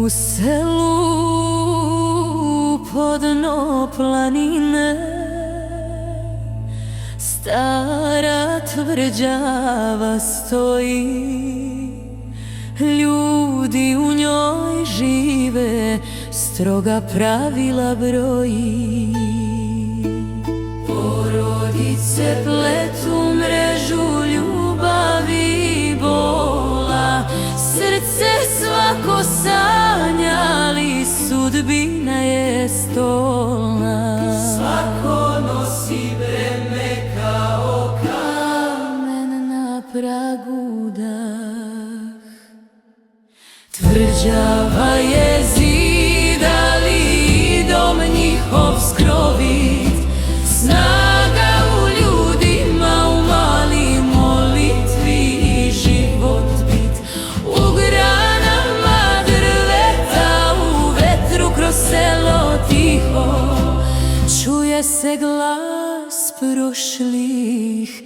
U selu pod dno planine stara tvrđava stoji, ljudi u njoj žive, stroga pravila broji. Porodice pletu mrežu ljubavi i bola, srce svako sanja, ali sudbina je stolna. Svako nosi breme kao kamen na pragu dah. Tvrđava je zid, ali dom njihov skrovit. Snaga u ljudima, u mali molitvi i život bit. U granama drveta, u vetru kroz selo tiho čuje se glas prošlih,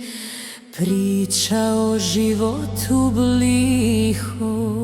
priča o životu bliho.